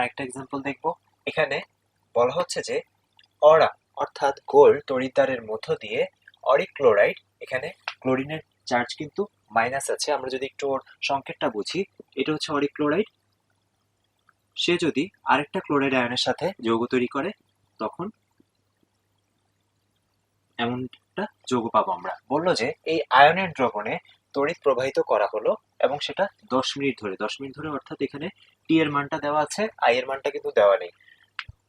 আরেকটা এক্সাম্পল দেখব। এখানে বলা হচ্ছে যে অরা অর্থাৎ গোল্ড তড়িৎদ্বারের মধ্য দিয়ে অরিক ক্লোরাইড, এখানে ক্লোরিনের চার্জ কিন্তু মাইনাস আছে। আমরা যদি একটু ওর সংকেতটা বুঝি, এটা হচ্ছে অরিক ক্লোরাইড। সে যদি আরেকটা ক্লোরাইড আয়নের সাথে যৌগ তৈরি করে তখন এমনটা যৌগ পাবো আমরা। বললো যে এই আয়নের দ্রবণে তড়িৎ প্রবাহিত করা হলো এবং সেটা 10 মিনিট ধরে। 10 মিনিট ধরে অর্থাৎ এখানে টি এর মানটা দেওয়া আছে, আই এর মানটা কিন্তু দেওয়া নেই।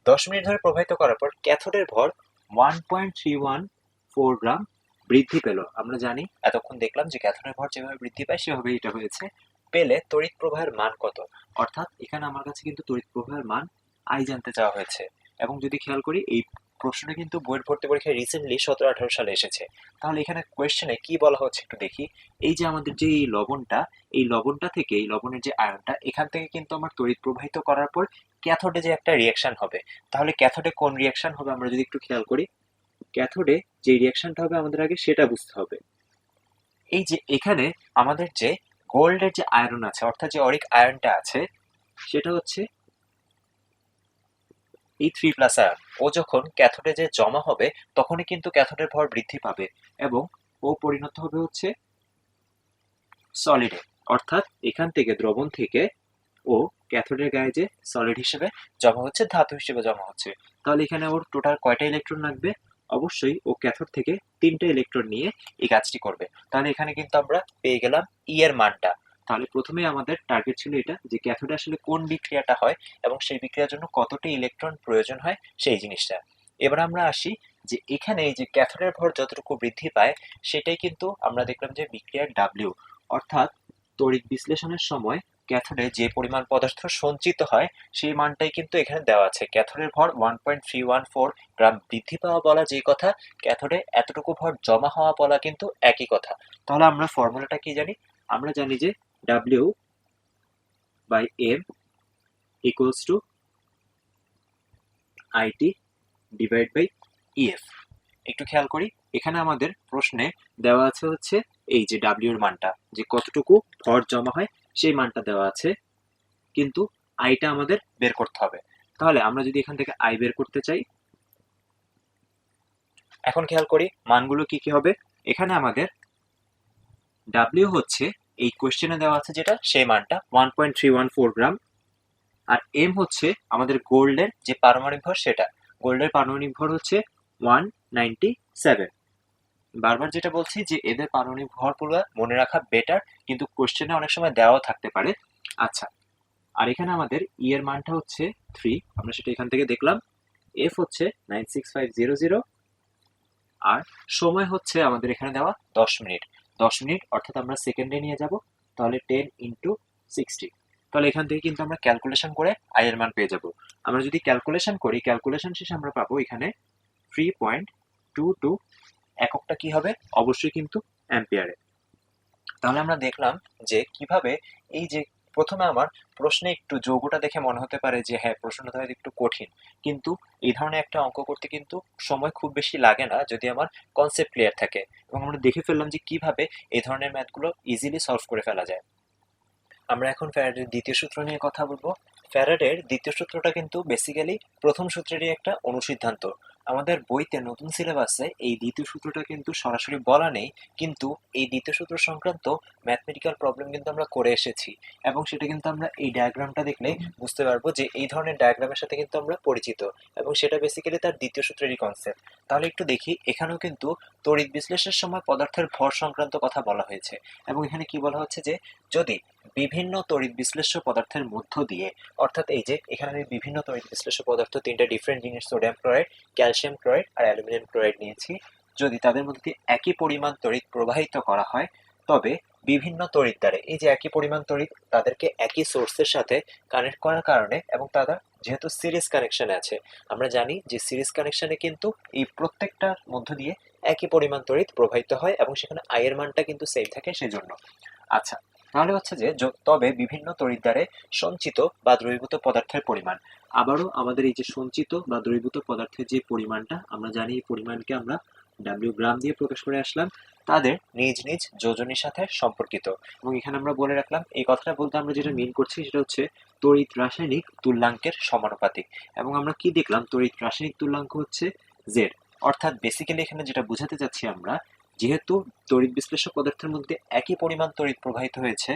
10 মিনিট ধরে প্রবাহিত করার পর ক্যাথোডের ভর 1.314 গ্রাম বৃদ্ধি পেল। আমরা জানি, এতক্ষণ দেখলাম যে ক্যাথোডের ভর যেভাবে বৃদ্ধি পায় সেভাবে এটা হয়েছে। পেলে তড়িৎ প্রবাহের মান কত, অর্থাৎ এখানে আমার কাছে কিন্তু তড়িৎ প্রবাহের মান আই জানতে চাওয়া হয়েছে। এবং যদি খেয়াল করি এই প্রশ্নটা কিন্তু বইয়ের ভর্তি পরীক্ষায় রিসেন্টলি 17-18 সালে এসেছে। তাহলে এখানে কোয়েশ্চেনে কি বলা হচ্ছে একটু দেখি। এই যে আমাদের যে এই লবণটা, এই লবণটা থেকে, এই লবণের যে আয়নটা, এখান থেকে কিন্তু আমার তড়িৎ প্রবাহিত করার পর ক্যাথোডে যে একটা রিয়াকশন হবে। তাহলে ক্যাথোডে কোন রিয়াকশন হবে আমরা যদি একটু খেয়াল করি, ক্যাথোডে যে রিয়াকশনটা হবে আমাদের আগে সেটা বুঝতে হবে। এই যে এখানে আমাদের যে গোল্ডের যে আয়রন আছে, অর্থাৎ যে অরিক আয়রনটা আছে, সেটা হচ্ছে এই 3+ আয়ন। ও যখন ক্যাথোডে যে জমা হবে তখনই কিন্তু ক্যাথোডের ভর বৃদ্ধি পাবে এবং ও পরিণত হবে হচ্ছে সলিডে। অর্থাৎ এখান থেকে, দ্রবণ থেকে ও ক্যাথোডের গায়ে যে সলিড হিসেবে জমা হচ্ছে, ধাতু হিসেবে জমা হচ্ছে। তাহলে এখানে ওর টোটাল কয়টা ইলেকট্রন লাগবে? অবশ্যই ও ক্যাথোড থেকে 3টে ইলেকট্রন নিয়ে এই কাজটি করবে। তাহলে এখানে কিন্তু আমরা পেয়ে গেলাম ই এর মানটা। তাহলে প্রথমে আমাদের টার্গেট ছিল এটা, যে ক্যাথোডে আসলে কোন বিক্রিয়াটা হয় এবং সেই বিক্রিয়ার জন্য কতটি ইলেকট্রন প্রয়োজন হয় সেই জিনিসটা। এবার আমরা আসি যে এখানে এই যে ক্যাথোডের ভর যতটুকু বৃদ্ধি পায় সেটাই কিন্তু আমরা দেখলাম যে বিক্রিয়ার ডাব্লিউ, অর্থাৎ তড়িৎ বিশ্লেষণের সময় ক্যাথোডে যে পরিমাণ পদার্থ সঞ্চিত হয় সেই মানটাই কিন্তু এখানে দেওয়া আছে। ক্যাথোডের ভর 1.314 গ্রাম বৃদ্ধি পাওয়া বলা যেই কথা, ক্যাথোডে এতটুকু ভর জমা হওয়া বলা কিন্তু একই কথা। তাহলে আমরা ফর্মুলাটা কি জানি? আমরা জানি যে W by M equals to IT divide by EF. একটু খেয়াল করি, এখানে আমাদের প্রশ্নে দেওয়া আছে হচ্ছে এই যে ডাব্লিউ এর মানটা, যে কতটুকু ভর জমা হয় সেই মানটা দেওয়া আছে, কিন্তু আইটা আমাদের বের করতে হবে। তাহলে আমরা যদি এখান থেকে আই বের করতে চাই, এখন খেয়াল করি মানগুলো কি কি হবে। এখানে আমাদের ডাব্লিউ হচ্ছে এই কোয়েশ্চেনে দেওয়া আছে যেটা, সেই মানটা 1.314 গ্রাম। আর এম হচ্ছে আমাদের গোল্ডের যে পারমাণবিক ভর, সেটা গোল্ডের পারমাণবিক ভর হচ্ছে 197। বারবার যেটা বলছি যে এদের পারমাণবিক ভর পুরো মনে রাখা বেটার, কিন্তু কোশ্চেনে অনেক সময় দেওয়াও থাকতে পারে। আচ্ছা, আর এখানে আমাদের ই এর মানটা হচ্ছে 3, আমরা সেটা এখান থেকে দেখলাম। এফ হচ্ছে 96500, আর সময় হচ্ছে আমাদের এখানে দেওয়া 10 মিনিট। 10 মিনিট অর্থাৎ আমরা সেকেন্ডে নিয়ে যাব, তাহলে 10 × 60। তাহলে এখান থেকে কিন্তু আমরা ক্যালকুলেশন করে আই এর মান পেয়ে যাব। আমরা যদি ক্যালকুলেশন করি, ক্যালকুলেশন শেষে আমরা পাবো এখানে 3.22, এককটা কি হবে? অবশ্যই কিন্তু অ্যাম্পিয়ারে। তাহলে আমরা দেখলাম যে কিভাবে এই যে প্রথমে আমার প্রশ্নে একটু যৌগটা দেখে মনে হতে পারে যে হ্যাঁ প্রশ্নটা হয়তো একটু কঠিন, কিন্তু এই ধরনের একটা অঙ্ক করতে কিন্তু সময় খুব বেশি লাগে না যদি আমার কনসেপ্ট ক্লিয়ার থাকে। এবং আমরা দেখে ফেললাম যে কিভাবে এই ধরনের ম্যাথগুলো ইজিলি সলভ করে ফেলা যায়। আমরা এখন ফ্যারাডের দ্বিতীয় সূত্র নিয়ে কথা বলবো। ফ্যারাডের দ্বিতীয় সূত্রটা কিন্তু বেসিক্যালি প্রথম সূত্রেরই একটা অনুসিদ্ধান্ত। আমাদের বইতে নতুন সিলেবাসে এই দ্বিতীয় সূত্রটা কিন্তু সরাসরি বলা নেই, কিন্তু এই দ্বিতীয় সূত্র সংক্রান্ত ম্যাথমেটিক্যাল প্রবলেম কিন্তু আমরা করে এসেছি, এবং সেটা কিন্তু আমরা এই ডায়াগ্রামটা দেখলে বুঝতে পারবো যে এই ধরনের ডায়াগ্রামের সাথে কিন্তু আমরা পরিচিত, এবং সেটা বেসিক্যালি তার দ্বিতীয় সূত্রেরই কনসেপ্ট। তাহলে একটু দেখি, এখানেও কিন্তু তড়িৎ বিশ্লেষণের সময় পদার্থের ভর সংক্রান্ত কথা বলা হয়েছে, এবং এখানে কি বলা হচ্ছে যে যদি বিভিন্ন তড়িৎ বিশ্লেষ্য পদার্থের মধ্য দিয়ে, অর্থাৎ এই যে এখানে আমি বিভিন্ন তড়িৎ বিশ্লেষ্য পদার্থ, তিনটা ডিফারেন্ট জিনিস, সোডিয়াম ক্লোরাইড, ক্যালসিয়াম ক্লোরাইড আর অ্যালুমিনিয়াম ক্লোরাইড নিয়েছি, যদি তাদের মধ্যে দিয়ে একই পরিমাণ তড়িৎ প্রবাহিত করা হয়, তবে বিভিন্ন তড়িৎ দ্বারে, এই যে একই পরিমাণ তড়িৎ তাদেরকে একই সোর্সের সাথে কানেক্ট করার কারণে, এবং তারা যেহেতু সিরিজ কানেকশনে আছে, আমরা জানি যে সিরিজ কানেকশনে কিন্তু এই প্রত্যেকটার মধ্য দিয়ে একই পরিমাণ তড়িৎ প্রবাহিত হয়, এবং সেখানে আই এর মানটা কিন্তু সেম থাকে সেজন্য। আচ্ছা, তাহলে হচ্ছে যে তবে বিভিন্ন তড়িৎদ্বারে সঞ্চিত বা দ্রবীভূত পদার্থের পরিমাণ। আবারও আমাদের এই যে সঞ্চিত বা দ্রবীভূত পদার্থের যে পরিমাণটা, আমরা জানি এই পরিমাণকে আমরা ডাব্লিউ গ্রাম দিয়ে প্রকাশ করে আসলাম, তাদের নিজ নিজ যোজনীর সাথে সম্পর্কিত। এবং এখানে আমরা বলে রাখলাম, এই কথাটা বলতে আমরা যেটা মিন করছি সেটা হচ্ছে তড়িৎ রাসায়নিক তুল্যাঙ্কের সমানুপাতিক। এবং আমরা কি দেখলাম, তড়িৎ রাসায়নিক তুল্যাঙ্ক হচ্ছে জেড। অর্থাৎ বেসিক্যালি এখানে যেটা বোঝাতে চাচ্ছি আমরা, যেহেতু তড়িৎ বিশ্লেষ্য পদার্থের মধ্যে একই পরিমাণ তড়িৎ প্রবাহিত হয়েছে,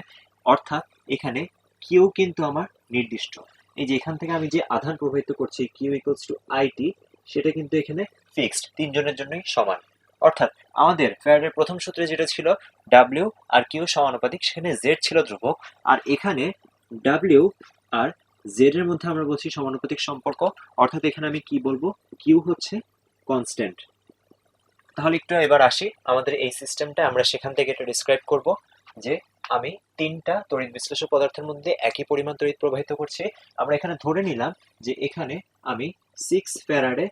অর্থাৎ এখানে কিউ কিন্তু আমার নির্দিষ্ট। এই যে এখান থেকে আমি যে আধান প্রবাহিত করছি কিউ ইকুয়ালস টু আইটি, সেটা কিন্তু এখানে ফিক্সড, তিনজনের জন্যই সমান। অর্থাৎ আমাদের ফ্যারাডের প্রথম সূত্রে যেটা ছিল ডাব্লিউ আর কিউ সমানুপাতিক, সেখানে জেড ছিল ধ্রুবক, আর এখানে ডাব্লিউ আর জেড এর মধ্যে আমরা বলছি সমানুপাতিক সম্পর্ক। অর্থাৎ এখানে আমি কি বলবো, কিউ হচ্ছে কনস্ট্যান্ট। তাহলে একটু এবার আসি আমাদের এই সিস্টেমটা, আমরা সেখান থেকে এটা ডিসক্রাইব করব যে আমি তিনটা তড়িৎ বিশ্লেষ্য পদার্থের মধ্যে একই পরিমাণ তড়িৎ প্রবাহিত করছি। আমরা এখানে ধরে নিলাম যে এখানে আমি 6 ফ্যারাডে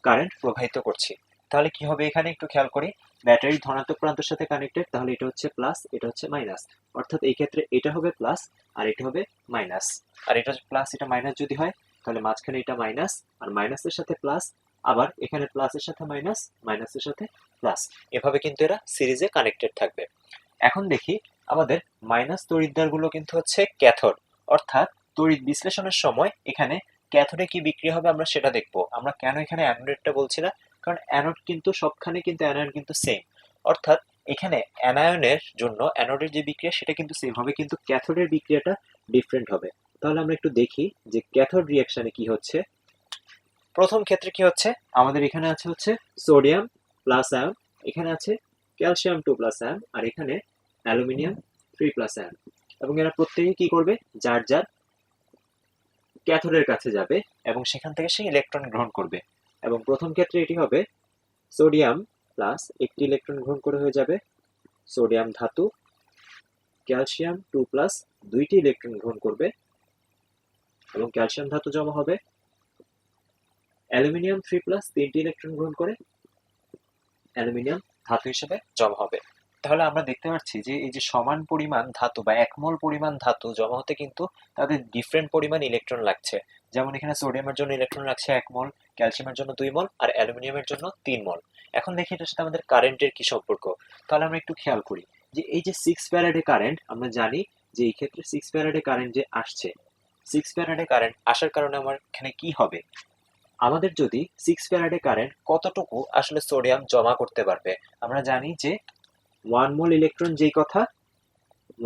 কারেন্ট প্রবাহিত করছি। তাহলে কি হবে, এখানে একটু খেয়াল করি, ব্যাটারি ধনাত্মক প্রান্তের সাথে কানেক্টেড, তাহলে এটা হচ্ছে প্লাস, এটা হচ্ছে মাইনাস। অর্থাৎ এই ক্ষেত্রে এটা হবে প্লাস আর এটা হবে মাইনাস। আর এটা প্লাস এটা মাইনাস যদি হয়, তাহলে মাঝখানে এটা মাইনাস আর মাইনাসের সাথে প্লাস, আবার এখানে প্লাসের সাথে মাইনাস, মাইনাসের সাথে প্লাস, এভাবে কিন্তু এরা সিরিজে কানেক্টেড থাকবে। এখন দেখি আমাদের মাইনাস তড়িৎদ্বারগুলো কিন্তু হচ্ছে ক্যাথোড। অর্থাৎ তড়িৎ বিশ্লেষণের সময় এখানে ক্যাথোডে কি বিক্রিয়া হবে আমরা সেটা দেখবো। আমরা কেন এখানে অ্যানোডেরটা বলছি না, কারণ অ্যানোড কিন্তু সবখানে কিন্তু অ্যানায়ন কিন্তু সেম। অর্থাৎ এখানে অ্যানায়নের জন্য অ্যানোডের যে বিক্রিয়া সেটা কিন্তু সেম হবে, কিন্তু ক্যাথোডের বিক্রিয়াটা ডিফারেন্ট হবে। তাহলে আমরা একটু দেখি যে ক্যাথোড রিঅ্যাকশনে কি হচ্ছে। প্রথম ক্ষেত্রে কি হচ্ছে, আমাদের এখানে আছে হচ্ছে সোডিয়াম প্লাস আয়ন, এখানে আছে ক্যালসিয়াম 2 প্লাস আয়ন, আর এখানে অ্যালুমিনিয়াম 3 প্লাস আয়ন। এবং এরা প্রত্যেকেই কি করবে, যার যার ক্যাথোডের কাছে যাবে এবং সেখান থেকে সে ইলেকট্রন গ্রহণ করবে। এবং প্রথম ক্ষেত্রে এটি হবে সোডিয়াম প্লাস একটি ইলেকট্রন গ্রহণ করে হয়ে যাবে সোডিয়াম ধাতু, ক্যালসিয়াম 2 প্লাস দুইটি ইলেকট্রন গ্রহণ করবে এবং ক্যালসিয়াম ধাতু জমা হবে, অ্যালুমিনিয়াম 3 প্লাস তিনটি ইলেকট্রন গ্রহণ করে অ্যালুমিনিয়াম ধাতু হিসেবে জমা হবে। তাহলে আমরা দেখতে পাচ্ছি যে এই যে সমান পরিমাণ ধাতু বা 1 মোল পরিমাণ ধাতু জমা হতে কিন্তু তাদের ডিফারেন্ট পরিমাণ ইলেকট্রন লাগছে। যেমন এখানে সোডিয়ামের জন্য ইলেকট্রন লাগছে 1 মোল, ক্যালসিয়ামের জন্য 2 মোল, আর অ্যালুমিনিয়ামের জন্য 3 মোল। এখন দেখি এটার সাথে আমাদের কারেন্টের কি সম্পর্ক। তাহলে আমরা একটু খেয়াল করি যে এই যে 6 ফ্যারাডে কারেন্ট, আমরা জানি যে এই ক্ষেত্রে 6 ফ্যারাডে কারেন্ট যে আসছে, 6 ফ্যারাডে কারেন্ট আসার কারণে আমার এখানে কি হবে, আমাদের যদি 6 ফ্যারাডে কারেন্ট কতটুকু আসলে সোডিয়াম জমা করতে পারবে, আমরা জানি যে 1 মোল ইলেকট্রন যেই কথা,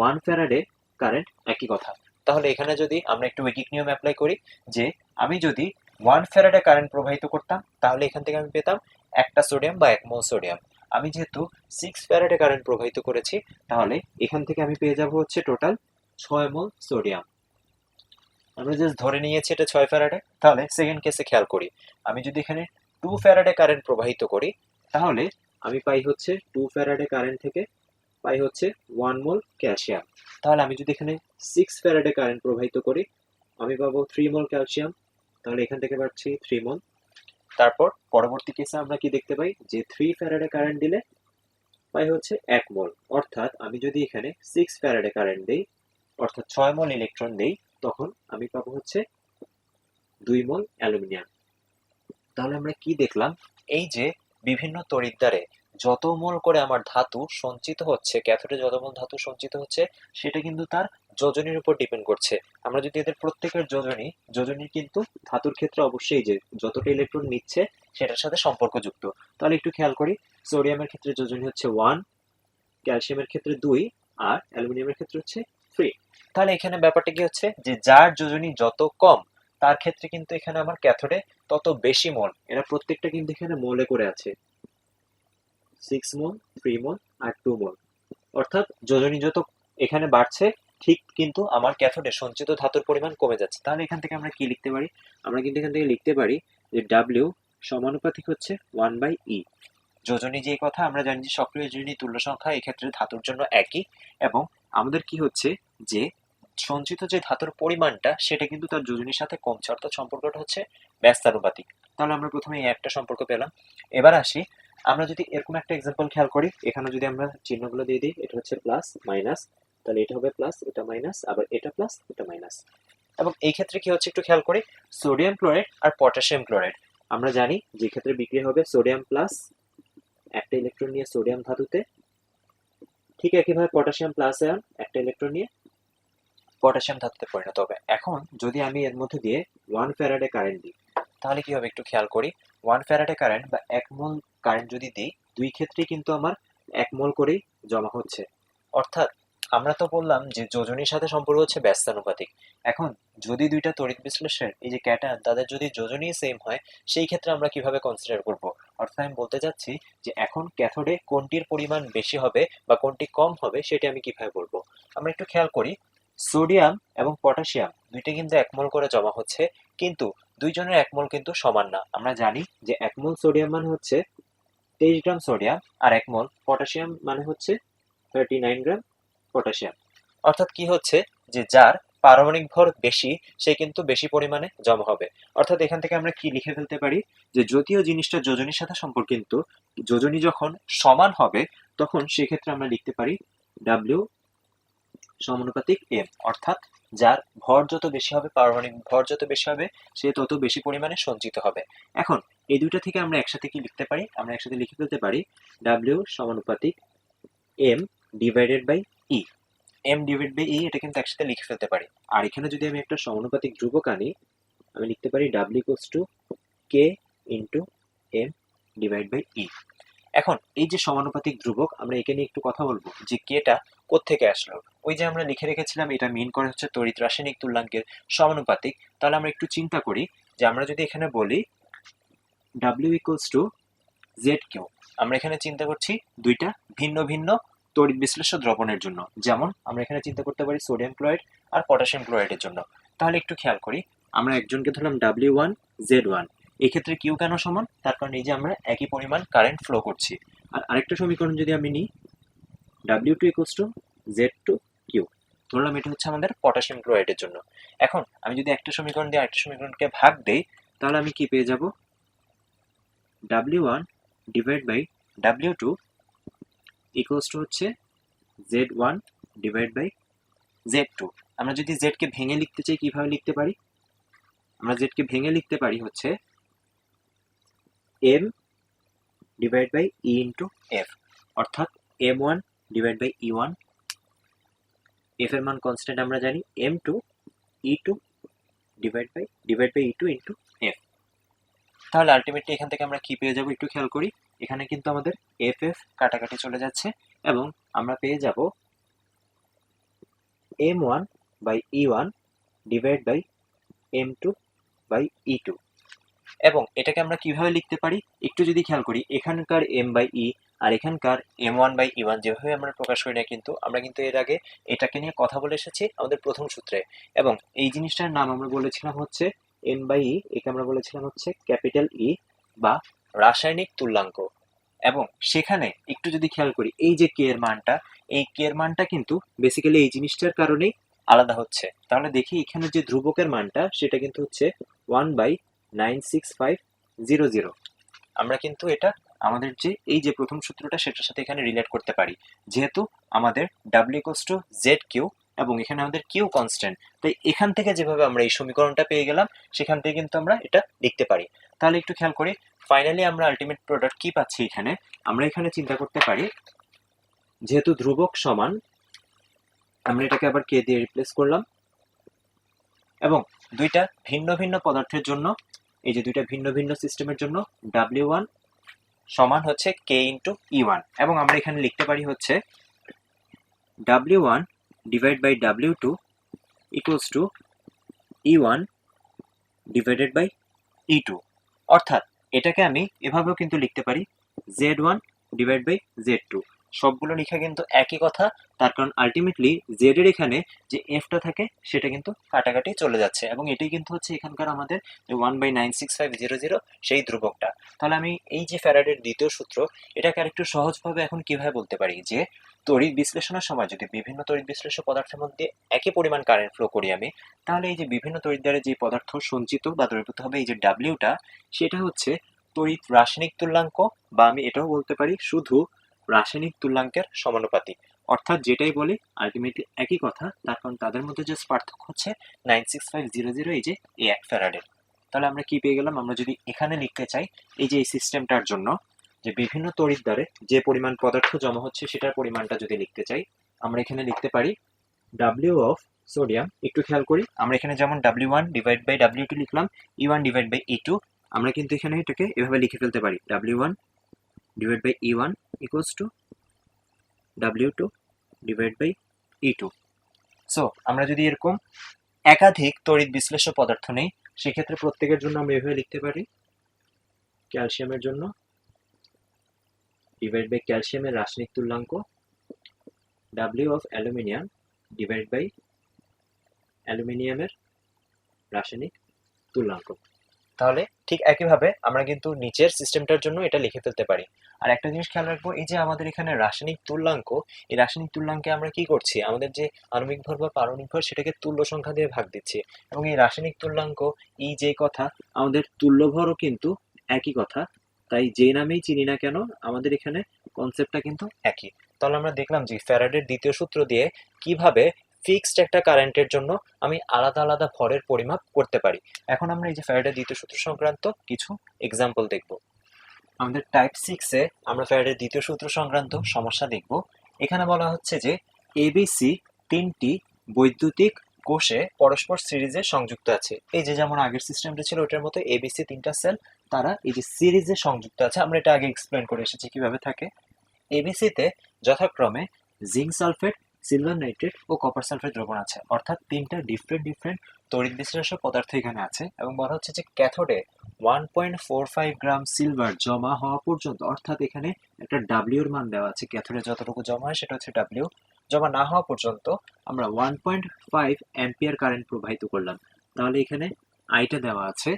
1 ফ্যারাডে কারেন্ট একই কথা। তাহলে এখানে যদি আমরা একটু ঐকিক নিয়ম অ্যাপ্লাই করি, যে আমি যদি 1 ফ্যারাডে কারেন্ট প্রবাহিত করতাম, তাহলে এখান থেকে আমি পেতাম একটা সোডিয়াম বা 1 মোল সোডিয়াম। আমি যেহেতু 6 ফ্যারাডে কারেন্ট প্রবাহিত করেছি, তাহলে এখান থেকে আমি পেয়ে যাব হচ্ছে টোটাল 6 মোল সোডিয়াম। আমরা জাস্ট ধরে নিয়েছি এটা 6 ফ্যারাডে। তাহলে সেকেন্ড কেসে খেয়াল করি, আমি যদি এখানে 2 ফ্যারাডে কারেন্ট প্রবাহিত করি, তাহলে আমি পাই হচ্ছে 2 ফ্যারাডে কারেন্ট থেকে পাই হচ্ছে 1 মোল ক্যালসিয়াম। তাহলে আমি যদি এখানে 6 ফ্যারাডে কারেন্ট প্রবাহিত করি, আমি পাবো 3 মোল ক্যালসিয়াম। তাহলে এখান থেকে পাচ্ছি 3 মোল। তারপর পরবর্তী কেসে আমরা কি দেখতে পাই, যে 3 ফ্যারাডে কারেন্ট দিলে পাই হচ্ছে 1 মোল। অর্থাৎ আমি যদি এখানে 6 ফ্যারাডে কারেন্ট দেই, অর্থাৎ 6 মোল ইলেকট্রন দেই, তখন আমি পাবো হচ্ছে 2 মোল অ্যালুমিনিয়াম। তাহলে আমরা কি দেখলাম, এই যে বিভিন্ন তড়িৎদ্বারে যত মোল করে আমার ধাতু সঞ্চিত হচ্ছে, ক্যাথোডে যত মোল ধাতু সঞ্চিত হচ্ছে, সেটা কিন্তু তার যোজনীর উপর ডিপেন্ড করছে। আমরা যদি এদের প্রত্যেকের যোজনী কিন্তু ধাতুর ক্ষেত্রে অবশ্যই যে যতটা ইলেকট্রন নিচ্ছে সেটার সাথে সম্পর্কযুক্ত। তাহলে একটু খেয়াল করি, সোডিয়ামের ক্ষেত্রে যোজনী হচ্ছে 1, ক্যালসিয়ামের ক্ষেত্রে 2, আর অ্যালুমিনিয়ামের ক্ষেত্রে হচ্ছে 3। তাহলে এখানে ব্যাপারটা কি হচ্ছে, যে যার যোজনী যত কম তার ক্ষেত্রে কিন্তু এখানে আমার ক্যাথোডে তত বেশি মোল। এরা প্রত্যেকটা কিন্তু এখানে মোলে করে আছে, 6 মোল, 3 মোল আর 2 মোল। অর্থাৎ যোজনী যত এখানে বাড়ছে, ঠিক কিন্তু আমার ক্যাথোডে সঞ্চিত ধাতুর পরিমাণ কমে যাচ্ছে। তাহলে এখান থেকে আমরা কি লিখতে পারি, আমরা কিন্তু এখান থেকে লিখতে পারি যে ডাব্লিউ সমানুপাতিক হচ্ছে 1/E। যোজনী যেই কথা, আমরা জানি যে সক্রিয় যোজনী তুল্য সংখ্যা এক্ষেত্রে ধাতুর জন্য একই, এবং আমাদের কি হচ্ছে যে সঞ্চিত যে ধাতুর পরিমাণটা সেটা কিন্তু তার যোজনীর সাথে কমছে, অর্থাৎ সম্পর্কটা হচ্ছে ব্যস্তানুপাতিক। তাহলে আমরা প্রথমে এই একটা সম্পর্ক পেলাম। এবার আসি, আমরা যদি এরকম একটা এক্সাম্পল খেয়াল করি, এখানে যদি আমরা চিহ্নগুলো দিয়ে দিই, এটা হচ্ছে প্লাস মাইনাস, তাহলে এটা হবে প্লাস, এটা মাইনাস, আবার এটা প্লাস, এটা মাইনাস। এবং এই ক্ষেত্রে কি হচ্ছে একটু খেয়াল করি, সোডিয়াম ক্লোরাইড আর পটাশিয়াম ক্লোরাইড, আমরা জানি যে ক্ষেত্রে বিক্রিয়া হবে সোডিয়াম প্লাস একটা ইলেকট্রন নিয়ে সোডিয়াম ধাতুতে, ঠিক একইভাবে পটাশিয়াম প্লাস আয়ন একটা ইলেকট্রন নিয়ে পটাশিয়াম ধাতুতে পরিণত হবে। এখন যদি আমি এর মধ্যে দিয়ে 1 ফ্যারাডে কারেন্ট দিই, তাহলে কি হবে একটু খেয়াল করি। 1 ফ্যারাডে কারেন্ট বা 1 মোল কারেন্ট যদি দিই, দুই ক্ষেত্রেই কিন্তু আমার 1 মোল করেই জমা হচ্ছে। অর্থাৎ আমরা তো বললাম যে যোজনীর সাথে সম্পর্ক হচ্ছে ব্যস্তানুপাতিক। এখন যদি দুইটা তড়িৎ বিশ্লেষণের এই যে ক্যাটায়ন তাদের যদি যোজনী সেম হয়, সেই ক্ষেত্রে আমরা কিভাবে কনসিডার করব? অর্থাৎ আমি বলতে চাচ্ছি যে এখন ক্যাথোডে কোনটির পরিমাণ বেশি হবে বা কোনটি কম হবে সেটি আমি কিভাবে বলবো। আমরা একটু খেয়াল করি, সোডিয়াম এবং পটাশিয়াম দুইটা কিন্তু 1 মোল করে জমা হচ্ছে, কিন্তু দুইজনের 1 মোল কিন্তু সমান না। আমরা জানি যে 1 মোল সোডিয়াম মানে হচ্ছে 23 গ্রাম সোডিয়াম, আর 1 মোল পটাশিয়াম মানে হচ্ছে 39 গ্রাম পটাশিয়াম। অর্থাৎ কি হচ্ছে যে যার পারমাণবিক ভর বেশি সে কিন্তু বেশি পরিমাণে জমা হবে। অর্থাৎ এখান থেকে আমরা কি লিখে ফেলতে পারি যে যদিও জিনিসটা যোজনীর সাথে সম্পর্কিত, যোজনী যখন সমান হবে তখন সেক্ষেত্রে আমরা লিখতে পারি ডাব্লিউ সমানুপাতিক এম। অর্থাৎ যার ভর যত বেশি হবে, পারমাণবিক ভর যত বেশি হবে, সে তত বেশি পরিমাণে সঞ্চিত হবে। এখন এই দুইটা থেকে আমরা একসাথে কি লিখতে পারি? আমরা একসাথে লিখে ফেলতে পারি ডাব্লিউ সমানুপাতিক M divided by E. M divide by E এটা কিন্তু একসাথে লিখে ফেলতে পারি। আর এখানে যদি আমি একটা সমানুপাতিক ধ্রুবক আনি, আমি লিখতে পারি W equals to K into M divide by E. এখন এই যে সমানুপাতিক ধ্রুবক, আমরা একে নিয়ে একটু কথা বলবো যে কেটা কোত্থেকে আসলো। ওই যে আমরা লিখে রেখেছিলাম এটা মিন করে হচ্ছে তড়িৎ রাসায়নিক তুল্যাঙ্কের সমানুপাতিক। তাহলে আমরা একটু চিন্তা করি যে আমরা যদি এখানে বলি W equals to Z Q, আমরা এখানে চিন্তা করছি দুইটা ভিন্ন ভিন্ন তড়িৎ বিশ্লেষ্য দ্রবণের জন্য। যেমন আমরা এখানে চিন্তা করতে পারি সোডিয়াম ক্লোরাইড আর পটাশিয়াম ক্লোরাইডের জন্য। তাহলে একটু খেয়াল করি, আমরা একজনকে ধরলাম ডাব্লিউ1 জেড1, এক্ষেত্রে কিউ কেন সমান? তার কারণ এই যে আমরা একই পরিমাণ কারেন্ট ফ্লো করছি। আর আরেকটা সমীকরণ যদি আমি নিই ডাব্লিউ2 ইকুয়ালস টু জেড2 কিউ, ধরলাম এটা হচ্ছে আমাদের পটাশিয়াম ক্লোরাইডের জন্য। এখন আমি যদি একটা সমীকরণ দিয়ে আরেকটা সমীকরণকে ভাগ দেই, তাহলে আমি কি পেয়ে যাব? ডাব্লিউ1 divide by W two equals two হচ্ছে Z1 ডিভাইড বাই Z2। আমরা যদি Z কে ভেঙে লিখতে চাই কিভাবে লিখতে পারি? আমরা Z কে ভেঙে লিখতে পারি হচ্ছে M divide by E into F, অর্থাৎ M1 divide by E1, F এর মান কনস্ট্যান্ট আমরা জানি, M2 E2 divide by E2 into F। তাহলে আলটিমেটলি এখান থেকে আমরা কি পেয়ে যাব একটু খেয়াল করি, এখানে কিন্তু আমাদের FF কাটাকাটি চলে যাচ্ছে এবং আমরা পেয়ে যাব M1 by E1 divide by M2 by E2। এবং এটাকে আমরা কিভাবে লিখতে পারি একটু যদি খেয়াল করি, এখানকার M বাই E আর এখানকার M1 বাই E1 যেভাবে আমরা প্রকাশ করি না, কিন্তু আমরা কিন্তু এর আগে এটাকে নিয়ে কথা বলে এসেছি আমাদের প্রথম সূত্রে। এবং এই জিনিসটার নাম আমরা বলেছিলাম হচ্ছে M বাই E, একে আমরা বলেছিলাম হচ্ছে ক্যাপিটাল E বা রাসায়নিক তুল্যাঙ্ক। এবং সেখানে একটু যদি খেয়াল করি এই যে কে এর মানটা, এই কে এর মানটা কিন্তু বেসিক্যালি এই জিনিসটার কারণেই আলাদা হচ্ছে। তাহলে দেখি এখানে যে ধ্রুবকের মানটা সেটা কিন্তু হচ্ছে 1/96500। আমরা কিন্তু এটা আমাদের যে এই যে প্রথম সূত্রটা সেটার সাথে এখানে রিলেট করতে পারি, যেহেতু আমাদের W equals to Z Q এবং এখানে আমাদের কিউ কনস্ট্যান্ট, তাই এখান থেকে যেভাবে আমরা এই সমীকরণটা পেয়ে গেলাম সেখান থেকে কিন্তু আমরা এটা লিখতে পারি। তাহলে একটু খেয়াল করি ফাইনালি আমরা আলটিমেট প্রোডাক্ট কি পাচ্ছি। এখানে আমরা এখানে চিন্তা করতে পারি যেহেতু ধ্রুবক সমান, আমরা এটাকে আবার কে দিয়ে রিপ্লেস করলাম এবং দুইটা ভিন্ন ভিন্ন পদার্থের জন্য, এই যে দুইটা ভিন্ন ভিন্ন সিস্টেমের জন্য ডাব্লিউ1 সমান হচ্ছে কে ইন্টু E1 এবং আমরা এখানে লিখতে পারি হচ্ছে W one divide by W two equals to E1 divided by E2। অর্থাৎ এটাকে আমি এভাবেও কিন্তু লিখতে পারি Z1 ডিভাইড বাই Z2। সবগুলো লেখা কিন্তু একই কথা, তার কারণ আলটিমেটলি জেড এর এখানে যে এফটা থাকে সেটা কিন্তু কাটাকাটি চলে যাচ্ছে এবং এটাই কিন্তু হচ্ছে এখানকার আমাদের 1/96500 সেই ধ্রুবকটা। তাহলে আমি এই যে ফ্যারাডের দ্বিতীয় সূত্র, এটাকে আরেকটু সহজভাবে এখন কিভাবে বলতে পারি যে তড়িৎ বিশ্লেষণের সময় যদি বিভিন্ন তড়িৎ বিশ্লেষ্য পদার্থের মধ্যে একই পরিমাণ কারেন্ট ফ্লো করি আমি, তাহলে এই যে বিভিন্ন তড়িৎ দ্বারা যে পদার্থ সঞ্চিত বা দ্রবীভূত হবে এই যে ডাব্লিউটা, সেটা হচ্ছে তড়িৎ রাসায়নিক তুল্যাঙ্ক, বা আমি এটাও বলতে পারি শুধু রাসায়নিক তুল্যাঙ্কের সমানুপাতিক। অর্থাৎ যেটাই বলি আলটিমেটলি একই কথা, তার কারণ তাদের মধ্যে যে পার্থক্য হচ্ছে 96500 এই যে এই 1 ফ্যারাডের। তাহলে আমরা কি পেয়ে গেলাম? আমরা যদি এখানে লিখতে চাই এই যে এই সিস্টেমটার জন্য যে বিভিন্ন তড়িৎদ্বারে যে পরিমাণ পদার্থ জমা হচ্ছে সেটার পরিমাণটা যদি লিখতে চাই, আমরা এখানে লিখতে পারি ডাব্লিউ অফ সোডিয়াম। একটু খেয়াল করি, আমরা এখানে যেমন W1 ডিভাইড বাই W2 লিখলাম, E1 ডিভাইড বাই E2, আমরা কিন্তু এখানে এটাকে এভাবে লিখে ফেলতে পারি W1 divide by E1 equals to W2 divide by E2। So আমরা যদি এরকম একাধিক তড়িৎ বিশ্লেষ্য পদার্থ নেই, সেক্ষেত্রে প্রত্যেকের জন্য আমরা এভাবে লিখতে পারি ক্যালসিয়ামের জন্য ডিভাইড বাই ক্যালসিয়ামের রাসায়নিক তুল্যাঙ্ক, W of aluminium divide by অ্যালুমিনিয়ামের রাসায়নিক তুল্যাঙ্ক। তাহলে ঠিক একইভাবে আমরা কিন্তু নিচের সিস্টেমটার জন্য এটা লিখে ফেলতে পারি। আর একটা জিনিস খেয়াল রাখবো, এই যে আমাদের এখানে রাসায়নিক তুল্যাঙ্ক, এই রাসায়নিক তুল্যাঙ্কে আমরা কি করছি, আমাদের যে আণবিক ভর বা পারমাণবিক ভর সেটাকে তুল্য সংখ্যা দিয়ে ভাগ দিচ্ছি, এবং এই রাসায়নিক তুল্যাঙ্ক এই যে কথা, আমাদের তুল্য ভরও কিন্তু একই কথা, তাই যে নামেই চিনি না কেন আমাদের এখানে কনসেপ্টটা কিন্তু একই। তাহলে আমরা দেখলাম যে ফ্যারাডের দ্বিতীয় সূত্র দিয়ে কিভাবে ফিক্সড একটা কারেন্টের জন্য আমি আলাদা আলাদা ভরের পরিমাপ করতে পারি। এখন আমরা এই যে ফ্যারাডের দ্বিতীয় সূত্র সংক্রান্ত কিছু এক্সাম্পল দেখব। আমাদের টাইপ 6-এ আমরা ফ্যারাডের দ্বিতীয় সূত্র সংক্রান্ত সমস্যা দেখব। এখানে বলা হচ্ছে যে এবিসি তিনটি বৈদ্যুতিক কোষে পরস্পর সিরিজে সংযুক্ত আছে। এই যে যেমন আগের সিস্টেমটা ছিল ওটার মতো এবিসি তিনটা সেল, তারা এই যে সিরিজে সংযুক্ত আছে। আমরা এটা আগে এক্সপ্লেন করে এসেছি কিভাবে থাকে। এবিসিতে যথাক্রমে জিঙ্ক সালফেট, সিলভার নাইট্রেট ও কপার সালফেট দ্রবণ আছে, অর্থাৎ তিনটা ডিফারেন্ট তড়িৎ বিশ্লেষ্য পদার্থ এখানে আছে। এবং বলা হচ্ছে যে ক্যাথোডে 1.45 গ্রাম সিলভার জমা হওয়া পর্যন্ত, অর্থাৎ এখানে একটা ডাব্লিউ এর মান দেওয়া আছে, ক্যাথোডে যতটুকু জমা হয় সেটা হচ্ছে ডাব্লিউ, জমা না হওয়া পর্যন্ত আমরা 1.5 অ্যাম্পিয়ার কারেন্ট প্রবাহিত করলাম। তাহলে এখানে আইটা দেওয়া আছে,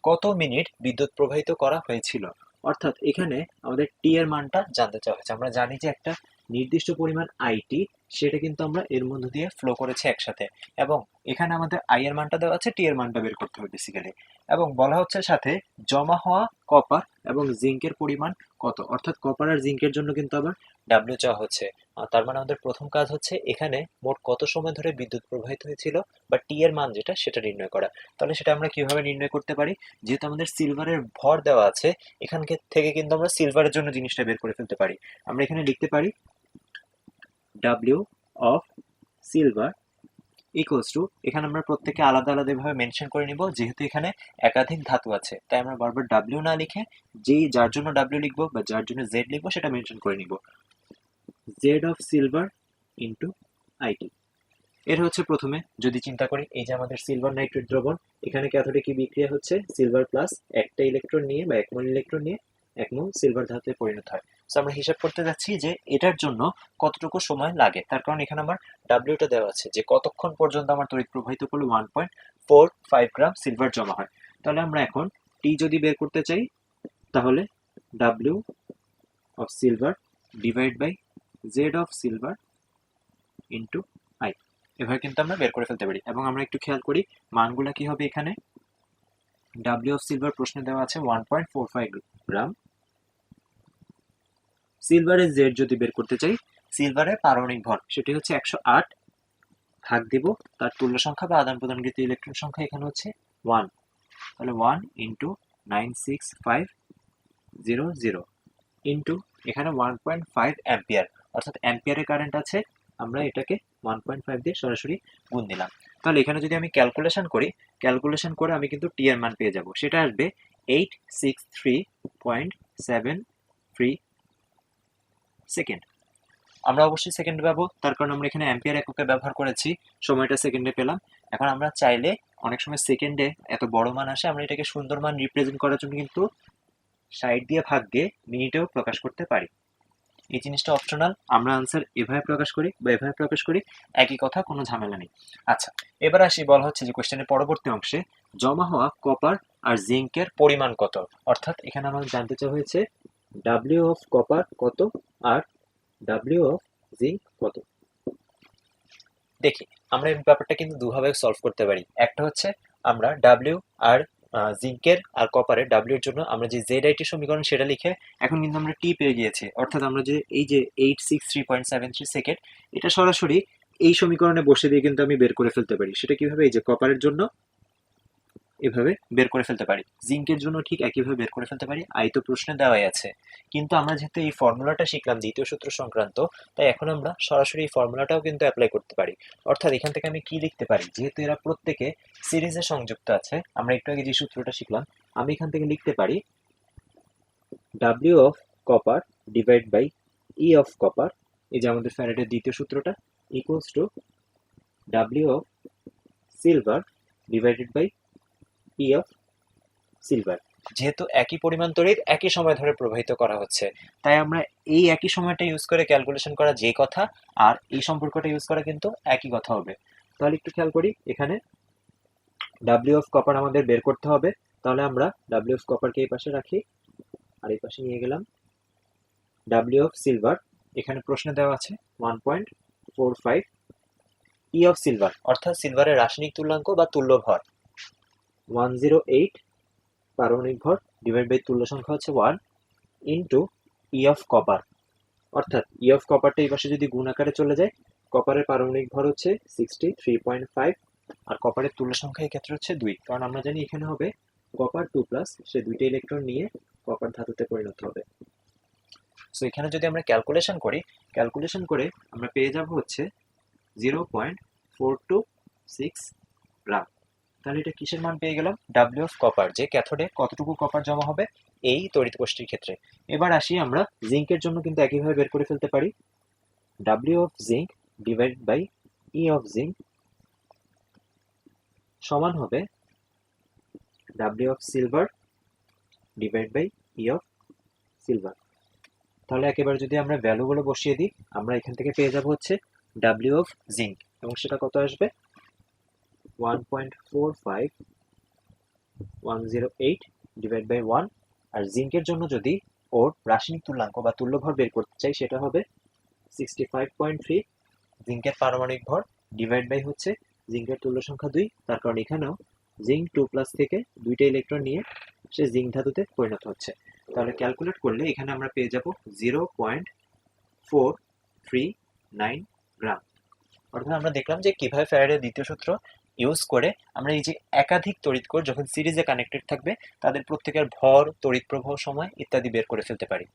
কত মিনিট বিদ্যুৎ প্রবাহিত করা হয়েছিল, অর্থাৎ এখানে আমাদের টি এর মানটা জানতে চাওয়া হয়েছে। আমরা জানি যে একটা নির্দিষ্ট পরিমাণ আইটি, সেটা কিন্তু আমরা এর মধ্য দিয়ে ফ্লো করেছি একসাথে, এবং এখানে আমাদের আই এর মানটা দেওয়া আছে, টি এর মানটা বের করতে হবে বেসিক্যালি। এবং বলা হচ্ছে সাথে জমা হওয়া কপার এবং জিঙ্কের পরিমাণ কত, অর্থাৎ কপার আর জিঙ্কের জন্য কিন্তু আবার ডাব্লিউ চাওয়া হচ্ছে। তার মানে আমাদের প্রথম কাজ হচ্ছে এখানে মোট কত সময় ধরে বিদ্যুৎ প্রবাহিত হয়েছিল বা টি এর মান যেটা সেটা নির্ণয় করা। তাহলে সেটা আমরা কিভাবে নির্ণয় করতে পারি, যেহেতু আমাদের সিলভারের ভর দেওয়া আছে, এখান থেকে কিন্তু আমরা সিলভারের জন্য জিনিসটা বের করে ফেলতে পারি। আমরা এখানে লিখতে পারি W of silver equals to, এখানে আমরা প্রত্যেকে আলাদা আলাদা ভাবে মেনশন করে নিব, যেহেতু এখানে একাধিক ধাতু আছে তাই আমরা বারবার ডাব্লিউ না লিখে যার জন্য ডাব্লিউ লিখবো বা যার জন্য জেড লিখবো সেটা মেনশন করে নিব, Z of silver into IT. এর হচ্ছে প্রথমে যদি চিন্তা করি, এই যে আমাদের সিলভার নাইট্রেট দ্রবণ, এখানে ক্যাথোডে কি বিক্রিয়া হচ্ছে, সিলভার প্লাস একটা ইলেকট্রন নিয়ে বা 1 মোল ইলেকট্রন নিয়ে 1 মোল সিলভার ধাতুতে পরিণত হয়। সো আমরা হিসাব করতে যাচ্ছি যে এটার জন্য কতটুকু সময় লাগে, তার কারণ এখানে আমার ডাব্লিউটা দেওয়া আছে যে কতক্ষণ পর্যন্ত আমার তড়িৎ প্রবাহিত করলে 1.45 গ্রাম সিলভার জমা হয়। তাহলে আমরা এখন টি যদি বের করতে চাই, তাহলে W of silver divide by Z of silver into I, এভাবে কিন্তু আমরা বের করে ফেলতে পারি। এবং আমরা একটু খেয়াল করি মানগুলা কি হবে, এখানে ডাব্লিউ অফ সিলভার প্রশ্নে দেওয়া আছে 1.45 গ্রাম, সিলভারের জেড যদি বের করতে চাই, সিলভারের পারমাণবিক ভর সেটি হচ্ছে 108, ভাগ দেব তার তুল্য সংখ্যা বা আদান প্রদানকৃত ইলেকট্রন সংখ্যা এখানে হচ্ছে 1, তাহলে 1 ইন্টু 96500 ইন্টু এখানে 1.5 অ্যাম্পিয়ার, অর্থাৎ অ্যাম্পিয়ারে কারেন্ট আছে, আমরা এটাকে 1.5 দিয়ে সরাসরি গুণ দিলাম। তাহলে এখানে যদি আমি ক্যালকুলেশন করে আমি কিন্তু টি এর মান পেয়ে যাব, সেটা আসবে 863.73 সেকেন্ড। আমরা অবশ্যই সেকেন্ডে পাবো, তার কারণ আমরা এখানে অ্যাম্পিয়ার এককে ব্যবহার করেছি, সময়টা সেকেন্ডে পেলাম। এখন আমরা চাইলে অনেক সময় সেকেন্ডে এত বড় মান আসে, আমরা এটাকে সুন্দর মান রিপ্রেজেন্ট করার জন্য কিন্তু 60 দিয়ে ভাগ দিয়ে মিনিটেও প্রকাশ করতে পারি। এই জিনিসটা অপশনাল, আমরা আনসার এভাবে প্রকাশ করি বা এভাবে প্রকাশ করি, একই কথা, কোনো ঝামেলা নেই। আচ্ছা, এবার আসি, বলা হচ্ছে যে কোশ্চেনের পরবর্তী অংশে জমা হওয়া কপার আর জিঙ্কের পরিমাণ কত, অর্থাৎ এখানে আমাদের জানতে চাওয়া হয়েছে ডাব্লিউ অফ কপার কত আর ডাব্লিউ অফ জিঙ্ক কত। দেখি আমরা এই ব্যাপারটা কিন্তু দুভাবে সলভ করতে পারি। একটা হচ্ছে আমরা ডাব্লিউ আর জিঙ্কের আর কপারের ডাব্লিউ এর জন্য আমরা যে জেড আইটি সমীকরণ সেটা লিখে এখন কিন্তু আমরা টি পেয়ে গিয়েছি, অর্থাৎ আমরা যে এই যে 863.73 সেকেন্ড, এটা সরাসরি এই সমীকরণে বসে দিয়ে কিন্তু আমি বের করে ফেলতে পারি। সেটা কিভাবে, এই যে কপারের জন্য এভাবে বের করে ফেলতে পারি। জিঙ্কের জন্য ঠিক একইভাবে বের করে ফেলতে পারি, আই তো প্রশ্নে দেওয়াই আছে। কিন্তু আমরা যেহেতু এই ফর্মুলাটা শিখলাম দ্বিতীয় সূত্র সংক্রান্ত, তাই এখন আমরা সরাসরি এই ফর্মুলাটাও কিন্তু অ্যাপ্লাই করতে পারি। অর্থাৎ এখান থেকে আমি কি লিখতে পারি, যেহেতু এরা প্রত্যেকে সিরিজে সংযুক্ত আছে, আমরা একটু আগে যে সূত্রটা শিখলাম, আমি এখান থেকে লিখতে পারি W of copper divide by E of copper, এই যে আমাদের ফ্যারাডের দ্বিতীয় সূত্রটা, equals to W of silver divided by E of silver. যেহেতু একই পরিমাণ তড়িৎ একই সময় ধরে প্রবাহিত করা হচ্ছে, তাই আমরা এই একই সময়টা ইউজ করে ক্যালকুলেশন করা যে কথা আর এই সম্পর্কটা ইউজ করা কিন্তু একই কথা হবে। তাহলে একটু খেয়াল করি, এখানে ডাব্লিউ অফ কপার আমাদের বের করতে হবে। তাহলে আমরা ডাব্লিউ অফ কপারকে এই পাশে রাখি আর এই পাশে নিয়ে গেলাম। ডাব্লিউ অফ সিলভার এখানে প্রশ্নে দেওয়া আছে 1.45, ই অফ সিলভার অর্থাৎ সিলভারের রাসায়নিক তুল্যাঙ্ক বা তুল্য ভর 108 পারমাণবিক ভর ডিভাইড বাই তুল্য সংখ্যা হচ্ছে 1 ইন্টু ই অফ কপার, অর্থাৎ ই অফ কপারটা এই পাশে যদি গুণ আকারে চলে যায়, কপারের পারমাণবিক ভর হচ্ছে 63.5 আর কপারের তুল্য সংখ্যা এই ক্ষেত্রে হচ্ছে 2, কারণ আমরা জানি এখানে হবে কপার 2+, সে দুইটা ইলেকট্রন নিয়ে কপার ধাতুতে পরিণত হবে। সো এখানে যদি আমরা ক্যালকুলেশন করে আমরা পেয়ে যাব হচ্ছে 0.426 গ্রাম। তাহলে এটা কিসের মান পেয়ে গেলাম, ডাব্লিউ অফ কপার, যে ক্যাথোডে কতটুকু কপার জমা হবে এই তড়িৎ কোষ্ঠীর ক্ষেত্রে। এবার আসি আমরা জিঙ্কের জন্য কিন্তু একইভাবে বের করে ফেলতে পারি, W of zinc divide by E of zinc সমান হবে W of silver divide by E of silver. তাহলে একেবারে যদি আমরা ভ্যালুগুলো বসিয়ে দিই, আমরা এখান থেকে পেয়ে যাব হচ্ছে ডাব্লিউ অফ জিঙ্ক, এবং সেটা কত আসবে 1.45108 ডিভাইড বাই 1। আর জিঙ্কের জন্য যদি ওর রাসায়নিক তুল্যাঙ্ক বা তুল্যভর বের করতে চাই, সেটা হবে 65.3 জিঙ্কের পারমাণবিক ভর ডিভাইড বাই হচ্ছে জিঙ্কের তুল্য সংখ্যা 2, তার কারণ এখানেও জিঙ্ক 2+ থেকে দুইটা ইলেকট্রন নিয়ে সে জিঙ্ক ধাতুতে পরিণত হচ্ছে। তাহলে ক্যালকুলেট করলে এখানে আমরা পেয়ে যাব 0.439 গ্রাম। অর্থাৎ আমরা দেখলাম যে কিভাবে ফ্যারাডের দ্বিতীয় সূত্র ইউজ করে আমরা এই যে একাধিক তড়িৎকোষ যখন সিরিজে কানেক্টেড থাকবে তাদের প্রত্যেকের ভর, তড়িৎ প্রবাহ, সময় ইত্যাদি বের করে ফেলতে পারি।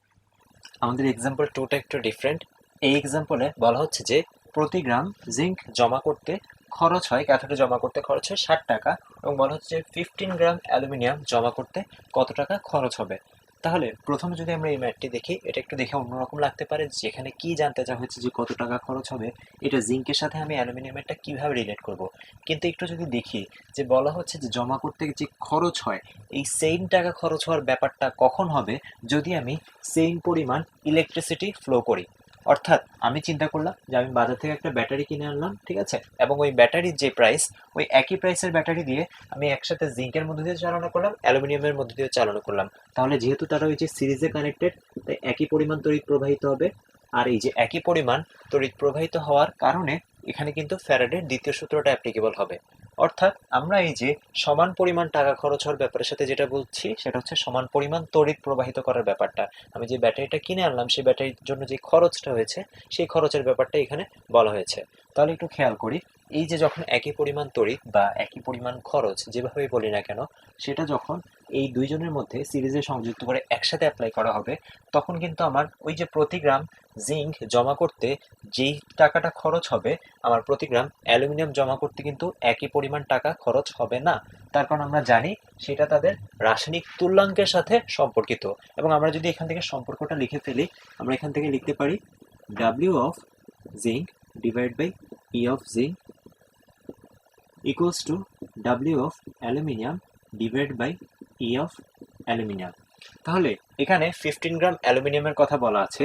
আমাদের এক্সাম্পল 2টা একটু ডিফারেন্ট। এই এক্সাম্পলে বলা হচ্ছে যে প্রতি গ্রাম জিঙ্ক জমা করতে খরচ হয়, ক্যাথোডে জমা করতে খরচ হয় 60 টাকা, এবং বলা হচ্ছে যে 15 গ্রাম অ্যালুমিনিয়াম জমা করতে কত টাকা খরচ হবে। তাহলে প্রথমে যদি আমরা এই ম্যাথটি দেখি, এটা একটু দেখে অন্যরকম লাগতে পারে, যেখানে কি জানতে চাওয়া হচ্ছে যে কত টাকা খরচ হবে, এটা জিঙ্কের সাথে আমি অ্যালুমিনিয়ামেরটা কিভাবে রিলেট করব। কিন্তু একটু যদি দেখি যে বলা হচ্ছে যে জমা করতে যে খরচ হয়, এই সেম টাকা খরচ হওয়ার ব্যাপারটা কখন হবে, যদি আমি সেম পরিমাণ ইলেকট্রিসিটি ফ্লো করি। অর্থাৎ আমি চিন্তা করলাম যে আমি বাজার থেকে একটা ব্যাটারি কিনে আনলাম, ঠিক আছে, এবং ওই ব্যাটারির যে প্রাইস, ওই একই প্রাইসের ব্যাটারি দিয়ে আমি একসাথে জিঙ্কের মধ্যে দিয়ে চালনা করলাম, অ্যালুমিনিয়ামের মধ্যে দিয়ে চালনা করলাম। তাহলে যেহেতু তারা ওই যে সিরিজে কানেক্টেড, তাই একই পরিমাণ তড়িৎ প্রবাহিত হবে। আর এই যে একই পরিমাণ তড়িৎ প্রবাহিত হওয়ার কারণে এখানে কিন্তু ফ্যারাডের দ্বিতীয় সূত্রটা অ্যাপ্লিকেবল হবে। অর্থাৎ আমরা এই যে সমান পরিমাণ টাকা খরচ হওয়ার ব্যাপারের সাথে যেটা বলছি, সেটা হচ্ছে সমান পরিমাণ তড়িৎ প্রবাহিত করার ব্যাপারটা। আমি যে ব্যাটারিটা কিনে আনলাম, সেই ব্যাটারির জন্য যে খরচটা হয়েছে, সেই খরচের ব্যাপারটা এখানে বলা হয়েছে। তাহলে একটু খেয়াল করি, এই যে যখন একই পরিমাণ তড়িৎ বা একই পরিমাণ খরচ, যেভাবেই বলি না কেন, সেটা যখন এই দুইজনের মধ্যে সিরিজে সংযুক্ত করে একসাথে অ্যাপ্লাই করা হবে, তখন কিন্তু আমার ওই যে প্রতি গ্রাম জিঙ্ক জমা করতে যেই টাকাটা খরচ হবে, আমার প্রতি গ্রাম অ্যালুমিনিয়াম জমা করতে কিন্তু একই পরিমাণ টাকা খরচ হবে না। তার কারণ আমরা জানি সেটা তাদের রাসায়নিক তুল্যাঙ্কের সাথে সম্পর্কিত। এবং আমরা যদি এখান থেকে সম্পর্কটা লিখে ফেলি, আমরা এখান থেকে লিখতে পারি W of zinc divide by E of zinc equals to W of aluminium divide by E of aluminium. তাহলে এখানে 15 গ্রাম অ্যালুমিনিয়ামের কথা বলা আছে।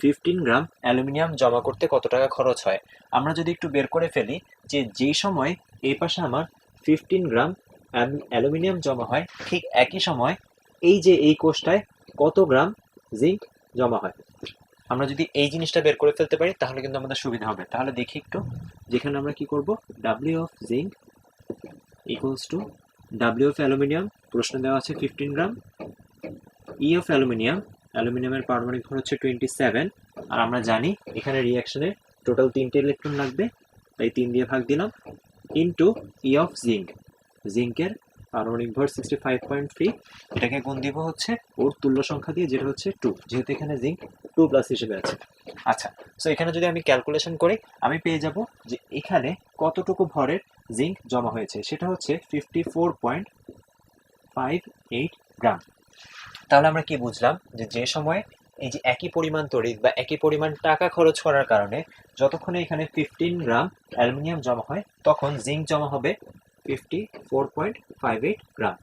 15 গ্রাম অ্যালুমিনিয়াম জমা করতে কত টাকা খরচ হয়, আমরা যদি একটু বের করে ফেলি যে যেই সময় এই পাশে আমার 15 গ্রাম অ্যালুমিনিয়াম জমা হয়, ঠিক একই সময় এই যে এই কোষটায় কত গ্রাম জিঙ্ক জমা হয়, আমরা যদি এই জিনিসটা বের করে ফেলতে পারি তাহলে কিন্তু আমাদের সুবিধা হবে। তাহলে দেখি একটু, যেখানে আমরা কি করব, W of zinc equals to W of aluminium, প্রশ্ন দেওয়া আছে 15 গ্রাম, ই অফ অ্যালুমিনিয়াম, অ্যালুমিনিয়ামের পারমাণবিক ভর হচ্ছে 27, আর আমরা জানি এখানে রিঅ্যাকশনে টোটাল 3টে ইলেকট্রন লাগবে, তাই 3 দিয়ে ভাগ দিলাম, ইন্টু ই অফ জিঙ্ক, জিঙ্কের আর 1/65.3 এটাকে গুণ দিব হচ্ছে ওর তুল্য সংখ্যা দিয়ে, যেটা হচ্ছে 2, যেহেতু এখানে জিঙ্ক 2+ হিসেবে আছে। আচ্ছা, সো এখানে যদি আমি ক্যালকুলেশন করি আমি পেয়ে যাব যে এখানে কতটুকু ভরের জিঙ্ক জমা হয়েছে, সেটা হচ্ছে 54.58 গ্রাম। তাহলে আমরা কি বুঝলাম, যে সময়ে এই যে একই পরিমাণ তড়িৎ বা একই পরিমাণ টাকা খরচ করার কারণে যতক্ষণে এখানে 15 গ্রাম অ্যালুমিনিয়াম জমা হয়, তখন জিঙ্ক জমা হবে 54.58 গ্রাম।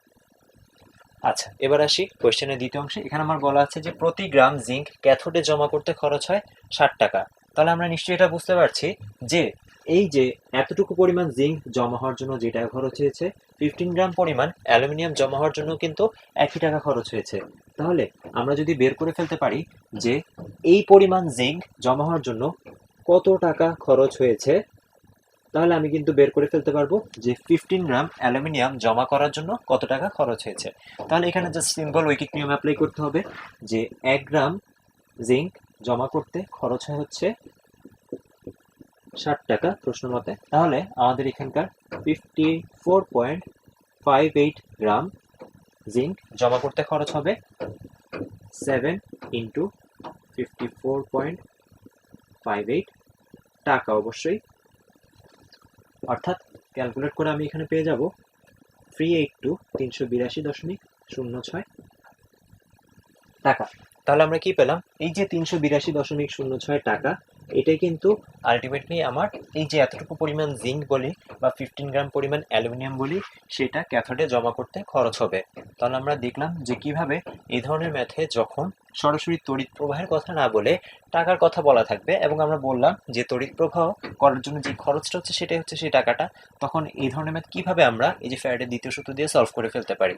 আচ্ছা, এবার আসি কোয়েশ্চেনের দ্বিতীয় অংশে। এখানে আমার বলা আছে যে প্রতি গ্রাম জিঙ্ক ক্যাথোডে জমা করতে খরচ হয় 60 টাকা। তাহলে আমরা নিশ্চয়ই এটা বুঝতে পারছি যে এই যে এতটুকু পরিমাণ জিঙ্ক জমা হওয়ার জন্য যে টাকা খরচ হয়েছে, 15 গ্রাম পরিমাণ অ্যালুমিনিয়াম জমা হওয়ার জন্য কিন্তু একই টাকা খরচ হয়েছে। তাহলে আমরা যদি বের করে ফেলতে পারি যে এই পরিমাণ জিঙ্ক জমা হওয়ার জন্য কত টাকা খরচ হয়েছে, তাহলে আমি কিন্তু বের করে ফেলতে পারবো যে 15 গ্রাম অ্যালুমিনিয়াম জমা করার জন্য কত টাকা খরচ হয়েছে। তাহলে এখানে জাস্ট সিম্পল ঐকিক নিয়ম অ্যাপ্লাই করতে হবে যে 1 গ্রাম জিঙ্ক জমা করতে খরচ হয় হচ্ছে 60 টাকা প্রশ্ন মতে। তাহলে আমাদের এখানকার 54.58 গ্রাম জিঙ্ক জমা করতে খরচ হবে 7 × 54.58 টাকা অবশ্যই, অর্থাৎ ক্যালকুলেট করে আমি এখানে পেয়ে যাব 382 টাকা। তাহলে আমরা কি পেলাম, এই যে 382.06 টাকা, এটাই কিন্তু আলটিমেটলি আমার এই যে এতটুকু পরিমাণ জিঙ্ক বলি বা 15 গ্রাম পরিমাণ অ্যালুমিনিয়াম বলি, সেটা ক্যাথোডে জমা করতে খরচ হবে। তাহলে আমরা দেখলাম যে কিভাবে এই ধরনের ম্যাথে যখন সরাসরি তড়িৎ প্রবাহের কথা না বলে টাকার কথা বলা থাকবে, এবং আমরা বললাম যে তড়িৎ প্রবাহ করার জন্য যে খরচটা হচ্ছে সেটাই হচ্ছে সেই টাকাটা, তখন এই ধরনের ম্যাথ কিভাবে আমরা এই যে ফ্যারাডের দ্বিতীয় সূত্র দিয়ে সলভ করে ফেলতে পারি।